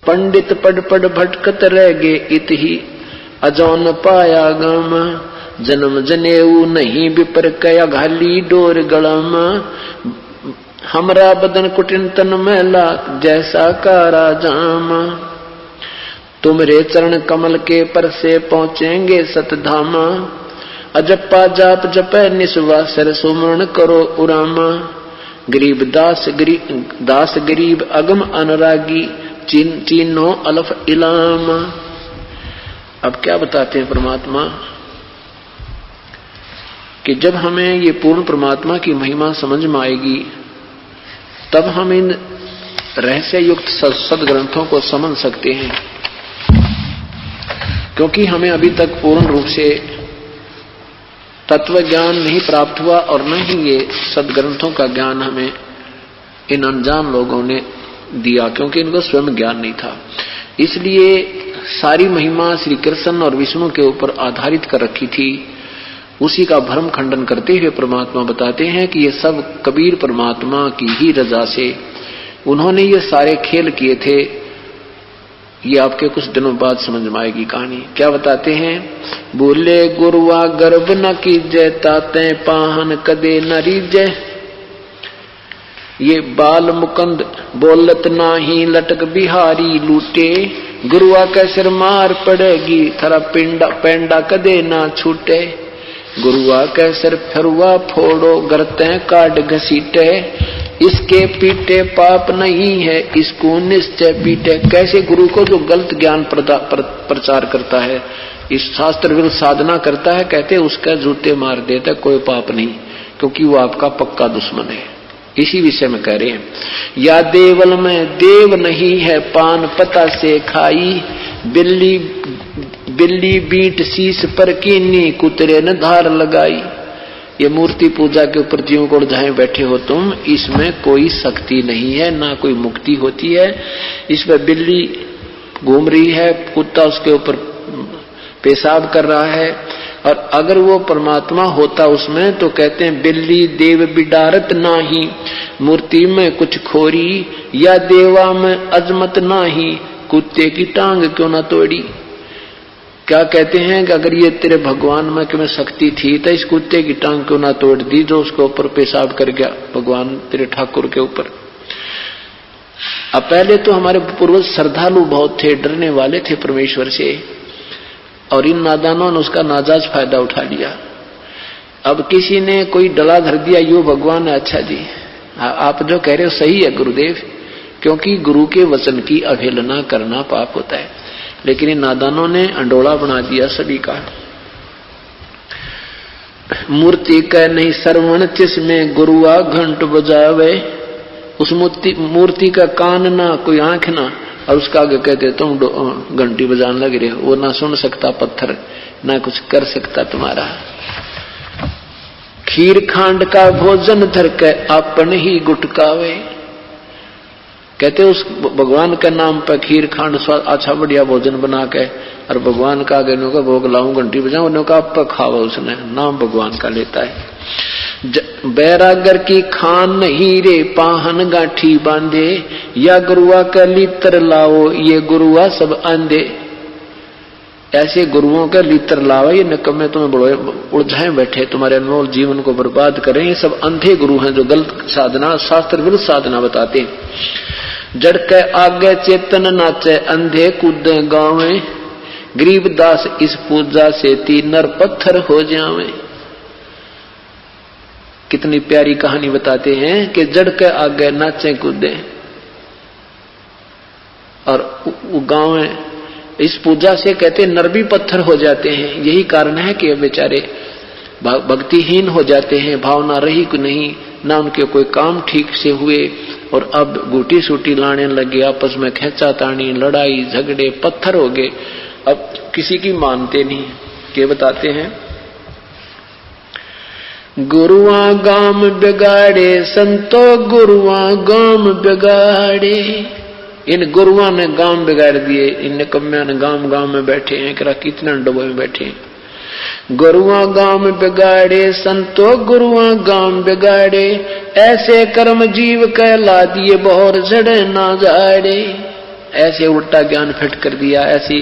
पंडित पड़ भटकत रह गे इत ही अजौन पाया गम। जन्म जनेऊ नहीं विपर कया घाली डोर गलम। हमरा बदन कुटिन तन मैला जैसा कारा जाम। तुमरे चरण कमल के पर से पहुंचेंगे सतधाम। अजप्पा जाप जपै निस्वा सर सुमरण करो उरामा। गरीब दास गरीब अगम अनुरागी चीनो अलफ इलाम। अब क्या बताते हैं परमात्मा कि जब हमें ये पूर्ण परमात्मा की महिमा समझ में आएगी तब हम इन रहस्य युक्त सदग्रंथों को समझ सकते हैं, क्योंकि हमें अभी तक पूर्ण रूप से तत्व ज्ञान नहीं प्राप्त हुआ और न ही ये सदग्रंथों का ज्ञान हमें इन अनजान लोगों ने दिया, क्योंकि इनको स्वयं ज्ञान नहीं था। इसलिए सारी महिमा श्री कृष्ण और विष्णु के ऊपर आधारित कर रखी थी। उसी का भ्रम खंडन करते हुए परमात्मा बताते हैं कि ये सब कबीर परमात्मा की ही रजा से उन्होंने ये सारे खेल किए थे। ये आपके कुछ दिनों बाद समझ में आएगी कहानी। क्या बताते हैं? बोले गुरुआ गर्भ न कीजय ताते पाहन कदे न रीजय। ये बाल मुकंद बोलत नाही लटक बिहारी लूटे। गुरुआ के सिर मार पड़ेगी थरा पेंडा कदे ना छूटे। गुरुआ के सिर फरुआ फोड़ो गरते काट घसीटे। इसके पीटे पाप नहीं है इसको निश्चय पीटे। कैसे गुरु को जो गलत ज्ञान प्रचार करता है, इस शास्त्र विरुद्ध साधना करता है, कहते उसका जूते मार देता, कोई पाप नहीं, क्योंकि वो आपका पक्का दुश्मन है। इसी विषय में कह रहे हैं, या देवल में देव नहीं है पान पता से खाई। बिल्ली बीट शीश पर कीनी कुतरे ने धार लगाई। ये मूर्ति पूजा के ऊपर जीव को जहां बैठे हो तुम, इसमें कोई शक्ति नहीं है, ना कोई मुक्ति होती है। इसमें बिल्ली घूम रही है, कुत्ता उसके ऊपर पेशाब कर रहा है, और अगर वो परमात्मा होता उसमें तो कहते हैं बिल्ली देव बिडारत नाही। मूर्ति में कुछ खोरी या देवा में अजमत नाही। कुत्ते की टांग क्यों ना तोड़ी। क्या कहते हैं कि अगर ये तेरे भगवान में कि में शक्ति थी तो इस कुत्ते की टांग क्यों ना तोड़ दी जो उसके ऊपर पेशाब कर गया भगवान तेरे ठाकुर के ऊपर। अब पहले तो हमारे पूर्वज श्रद्धालु बहुत थे, डरने वाले थे परमेश्वर से, और इन नादानों ने उसका नाजायज फायदा उठा लिया। अब किसी ने कोई डला धर दिया, यो भगवान है, अच्छा जी आप जो कह रहे हो सही है गुरुदेव, क्योंकि गुरु के वचन की अवहेलना करना पाप होता है। लेकिन इन नादानों ने अंडोला बना दिया सभी का। मूर्ति कह नहीं श्रवण जिसमें गुरुआ घंट बजावे। उस मूर्ति का कान ना कोई आंख ना, और उसका आगे कहते तुम घंटी बजाने लग रहे हो। वो ना सुन सकता पत्थर, ना कुछ कर सकता तुम्हारा। खीर खांड का भोजन धर के अपन ही गुटकावे। कहते उस भगवान के नाम पर खीर खांड अच्छा बढ़िया भोजन बना के और भगवान का आगे का भोग लाऊं घंटी बजाऊं, उन्होंने आप खावा, उसने नाम भगवान का लेता है। बैरागर की खान नहीं रे पाहन गांठी बांधे। या गुरुआ का लीतर लाओ ये गुरुआ सब आंधे। ऐसे गुरुओं का लीतर लाओ, ये निकम्मे तुम्हें बड़े उलझाए बैठे, तुम्हारे अनमोल जीवन को बर्बाद करें। ये सब अंधे गुरु हैं जो गलत साधना शास्त्र विरुद्ध साधना बताते हैं। जड़ के आगे चेतन नाचे अंधे कूदे गावे। गरीबदास इस पूजा से तीन नर पत्थर हो जावे। कितनी प्यारी कहानी बताते हैं कि जड़ के आगे नाचे कूदे और गाँव इस पूजा से कहते नर भी पत्थर हो जाते हैं। यही कारण है कि बेचारे भक्तिहीन हो जाते हैं, भावना रही को नहीं, ना उनके कोई काम ठीक से हुए, और अब गुटी सूटी लाने लगे, आपस में खेचा तानी, लड़ाई झगड़े, पत्थर हो गए। अब किसी की मानते नहीं। के बताते हैं गुरुआ गाम बिगाड़े संतो गुरुआ गाम बिगाड़े। इन गुरुआ ने गांव बिगाड़ दिए, इन निकम्मिया ने गांव गांव में बैठे हैं, करा कितना डबों में बैठे हैं। गुरुआ गांव बिगाड़े संतो गुरुआ गांव बिगाड़े। ऐसे कर्म जीव कहला दिए बहुर झड़े ना जाड़े। ऐसे उल्टा ज्ञान फिट कर दिया, ऐसी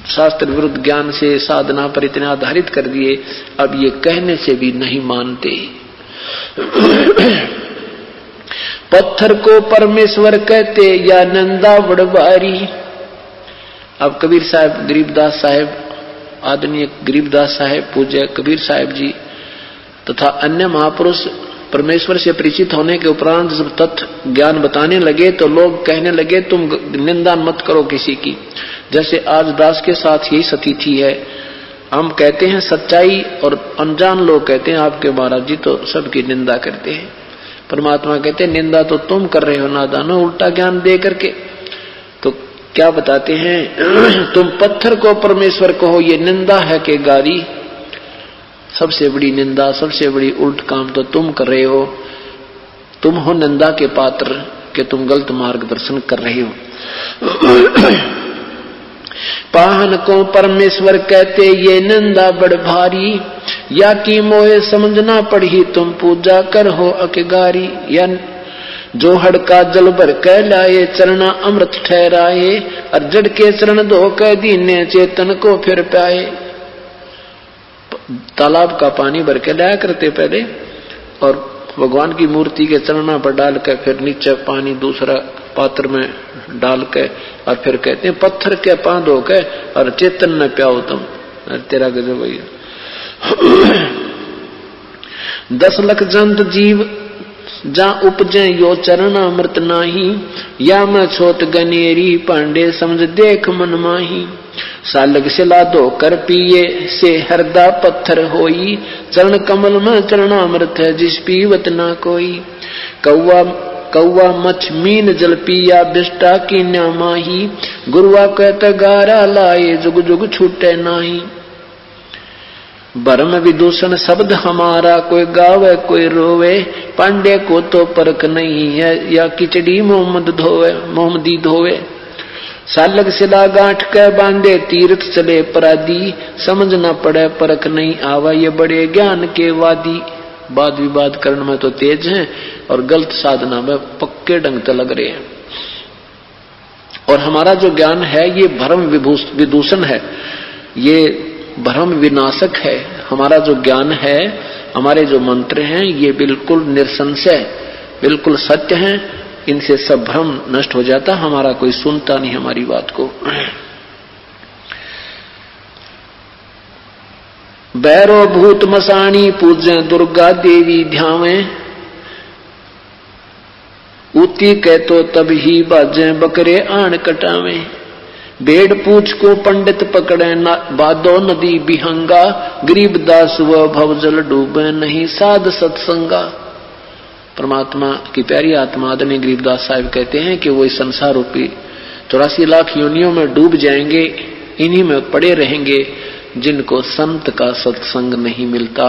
शास्त्र विरुद्ध ज्ञान से साधना पर इतने आधारित कर दिए, अब ये कहने से भी नहीं मानते। पत्थर को परमेश्वर कहते या नंदा बड़बारी। अब कबीर साहब, गरीबदास साहब, आदरणीय गरीबदास साहब, पूज्य कबीर साहब जी तथा अन्य महापुरुष परमेश्वर से परिचित होने के उपरांत जब तत्व ज्ञान बताने लगे तो लोग कहने लगे तुम निंदा मत करो किसी की। जैसे आज दास के साथ यही स्थिति है, हम कहते हैं सच्चाई और अनजान लोग कहते हैं आपके महाराज जी तो सबकी निंदा करते हैं। परमात्मा कहते हैं निंदा तो तुम कर रहे हो नादानो, उल्टा ज्ञान दे करके। तो क्या बताते हैं, तुम पत्थर को परमेश्वर कहो, ये निंदा है कि गारी? सबसे बड़ी निंदा, सबसे बड़ी उल्ट काम तो तुम कर रहे हो। तुम हो निंदा के पात्र कि तुम गलत मार्गदर्शन कर रहे हो। पाहन को परमेश्वर कहते ये निंदा बड़ भारी, या की मोहे समझना पड़ी तुम पूजा कर हो अकेगारी। या जो हड़का जल भर कह लाए चरना अमृत ठहराए, और जड़ के चरण धो कह दीने चेतन को फिर पाए। तालाब का पानी भर के लाया करते पहले, और भगवान की मूर्ति के चरणों पर डाल कर फिर नीचे पानी दूसरा पात्र में डाल के, और फिर कहते हैं पत्थर के पांव धो के और चेतन न प्याओ तुम। तेरा गजब भैया। 10 लाख जंत जीव जा उपजे यो चरण अमृत नाही, या मैं छोट गनेरी पांडे समझ देख मन माही। सालग सिला धो कर पिए से हरदा पत्थर होई, चरण कमल में चरणामृत है जिस पीवत ना कोई। कौवा मछ मीन जल पिया बिष्टा की न्यामाही, गुरुआ कहत गारा लाए जुग जुग छूटे नाही। भरम विदूषण शब्द हमारा कोई गावे कोई रोवे, पांडे को तो परख नहीं है या खिचड़ी मोहम्मदी धोवे। सालग सिला गांठ के बांधे तीर्थ चले परादी, समझ न पड़े परख नहीं आवा ये बड़े ज्ञान के वादी। वाद विवाद करने में तो तेज हैं और गलत साधना में पक्के ढंग से लग रहे हैं। और हमारा जो ज्ञान है ये भ्रम विदूषण है, ये भ्रम विनाशक है। हमारा जो ज्ञान है, हमारे जो मंत्र हैं ये बिल्कुल निसंशय बिल्कुल सत्य हैं, इनसे सब भ्रम नष्ट हो जाता। हमारा कोई सुनता नहीं हमारी बात को। बैरो भूत मसाणी पूज्य दुर्गा देवी ध्यावे, उती कहतो तब ही बाजे बकरे आण कटावे। बेड़ पूछ को पंडित पकड़े बादो नदी बिहंगा, गरीब दास व भवजल डूबे नहीं साध सत्संगा। परमात्मा की प्यारी आत्मा आदरणीय गरीबदास साहिब कहते हैं कि वो इस संसार रूपी 84 लाख योनियों में डूब जाएंगे, इन्हीं में पड़े रहेंगे जिनको संत का सत्संग नहीं मिलता।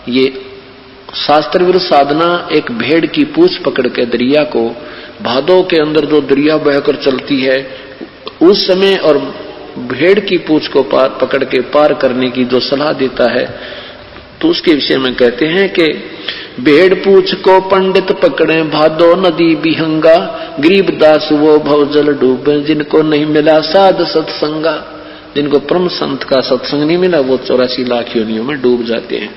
ये शास्त्र विरुद्ध साधना एक भेड़ की पूंछ पकड़ के दरिया को, भादों के अंदर जो दरिया बहकर चलती है उस समय, और भेड़ की पूंछ को पकड़ के पार करने की जो सलाह देता है, तो उसके विषय में कहते हैं कि भेड़ पूछ को पंडित पकड़े भादो नदी बिहंगा, गरीब दास वो भवजल डूबे जिनको नहीं मिला साध सत्संगा। जिनको परम संत का सत्संग नहीं मिला वो 84 लाख योनियों में डूब जाते हैं।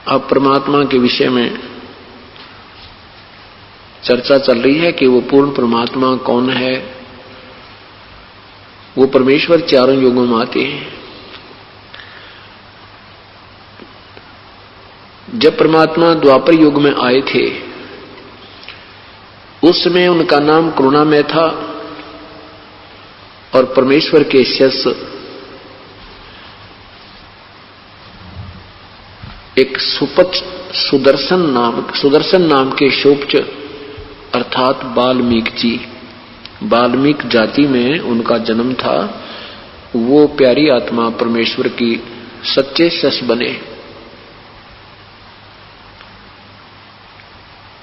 अब परमात्मा के विषय में चर्चा चल रही है कि वो पूर्ण परमात्मा कौन है। वो परमेश्वर चारों युगों में आते हैं। जब परमात्मा द्वापर युग में आए थे उस समय उनका नाम करुणामय था, और परमेश्वर के शिष्य एक सुदर्शन नाम के शोभच अर्थात वाल्मीकि जी, वाल्मीकि जाति में उनका जन्म था। वो प्यारी आत्मा परमेश्वर की सच्चे शिष्य बने।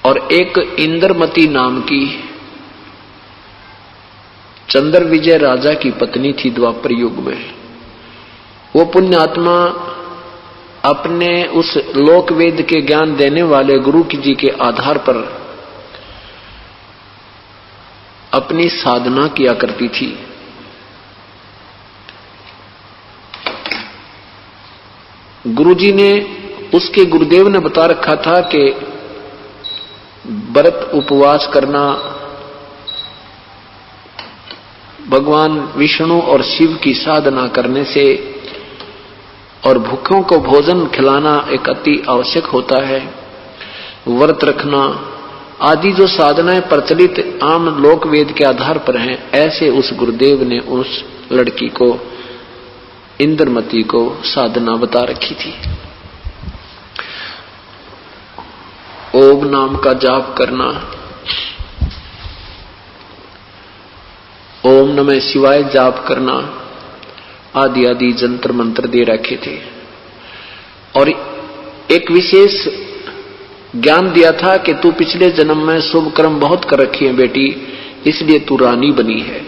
और एक इंद्रमती नाम की चंद्र विजय राजा की पत्नी थी द्वापर युग में। वो पुण्य आत्मा अपने उस लोक वेद के ज्ञान देने वाले गुरु जी के आधार पर अपनी साधना किया करती थी। गुरुजी ने, उसके गुरुदेव ने बता रखा था कि व्रत उपवास करना, भगवान विष्णु और शिव की साधना करने से और भूखों को भोजन खिलाना एक अति आवश्यक होता है। व्रत रखना आदि जो साधनाएं प्रचलित आम लोक वेद के आधार पर हैं, ऐसे उस गुरुदेव ने उस लड़की को, इंद्रमती को साधना बता रखी थी। ओम नाम का जाप करना, ओम नमः शिवाय जाप करना आदि आदि जंतर मंत्र दे रखे थे। और एक विशेष ज्ञान दिया था कि तू पिछले जन्म में शुभ कर्म बहुत कर रखी है बेटी, इसलिए तू रानी बनी है।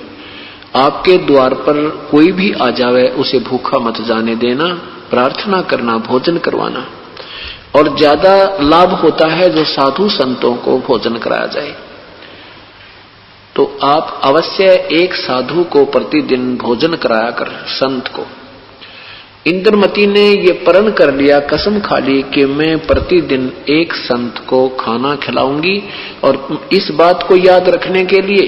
आपके द्वार पर कोई भी आ जावे उसे भूखा मत जाने देना, प्रार्थना करना, भोजन करवाना। और ज्यादा लाभ होता है जो साधु संतों को भोजन कराया जाए। तो आप अवश्य एक साधु को प्रतिदिन भोजन कराया कर, संत को। इंद्रमती ने ये प्रण कर लिया, कसम खा ली कि मैं प्रतिदिन एक संत को खाना खिलाऊंगी। और इस बात को याद रखने के लिए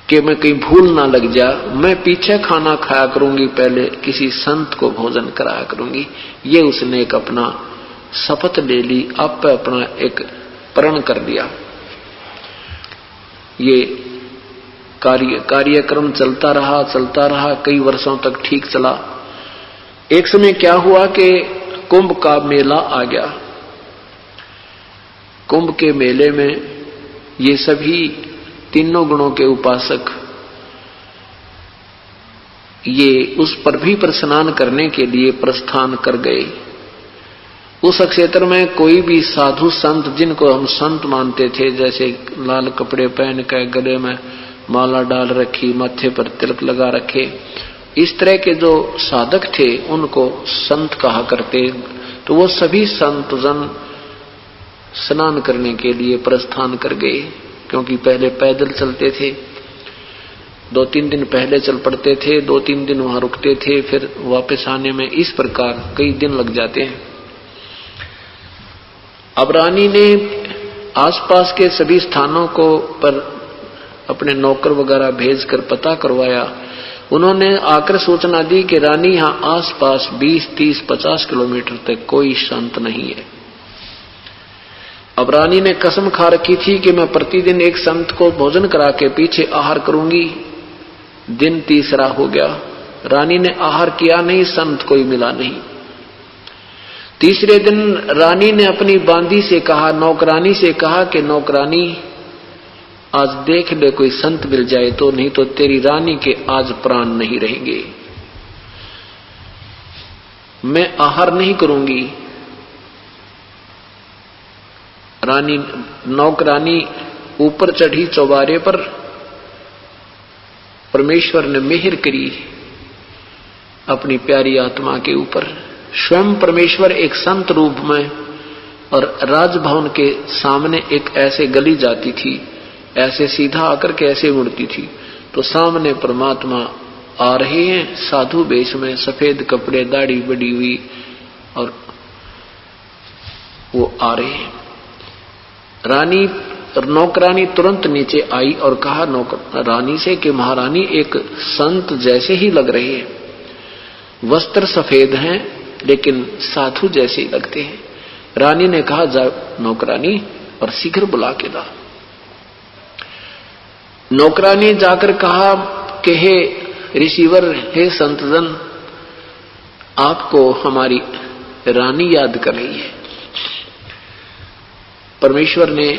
कि मैं कहीं भूल ना लग जा, मैं पीछे खाना खाया करूंगी, पहले किसी संत को भोजन कराया करूंगी। ये उसने एक अपना शपथ ले ली, आप अपना एक प्रण कर लिया। ये कार्यक्रम चलता रहा, कई वर्षों तक ठीक चला। एक समय क्या हुआ कि कुंभ का मेला आ गया। कुंभ के मेले में ये सभी तीनों गुणों के उपासक ये उस पृथ्वी पर स्नान करने के लिए प्रस्थान कर गए। उस क्षेत्र में कोई भी साधु संत, जिनको हम संत मानते थे, जैसे लाल कपड़े पहन कर, गले में माला डाल रखी, माथे पर तिलक लगा रखे, इस तरह के जो साधक थे उनको संत कहा करते। तो वो सभी संत जन स्नान करने के लिए प्रस्थान कर गए, क्योंकि पहले पैदल चलते थे, 2-3 दिन पहले चल पड़ते थे, 2-3 दिन वहां रुकते थे, फिर वापस आने में इस प्रकार कई दिन लग जाते हैं। अब रानी ने आसपास के सभी स्थानों को पर अपने नौकर वगैरह भेजकर पता करवाया। उन्होंने आकर सूचना दी कि रानी यहां आसपास 20, 30, 50 किलोमीटर तक कोई संत नहीं है। अब रानी ने कसम खा रखी थी कि मैं प्रतिदिन एक संत को भोजन करा के पीछे आहार करूंगी। दिन तीसरा हो गया, रानी ने आहार किया नहीं, संत कोई मिला नहीं। तीसरे दिन रानी ने अपनी बांदी से कहा, नौकरानी से कहा कि नौकरानी आज देख ले कोई संत मिल जाए तो, नहीं तो तेरी रानी के आज प्राण नहीं रहेंगे। मैं आहार नहीं करूंगी। रानी, नौकरानी ऊपर चढ़ी चौबारे पर। परमेश्वर ने मेहर करी अपनी प्यारी आत्मा के ऊपर। स्वयं परमेश्वर एक संत रूप में, और राजभवन के सामने एक ऐसे गली जाती थी, ऐसे सीधा आकर के ऐसे मुड़ती थी, तो सामने परमात्मा आ रहे हैं साधु वेश में, सफेद कपड़े, दाढ़ी बड़ी हुई, और वो आ रहे हैं। रानी, नौकरानी तुरंत नीचे आई और कहा नौकरानी से कि महारानी एक संत जैसे ही लग रहे हैं, वस्त्र सफेद हैं लेकिन साधु जैसे ही लगते हैं। रानी ने कहा जा नौकरानी और शीघ्र बुला के ला। नौकरानी जाकर कहा कि हे रिसीवर, हे संतजन, आपको हमारी रानी याद कर रही है। परमेश्वर ने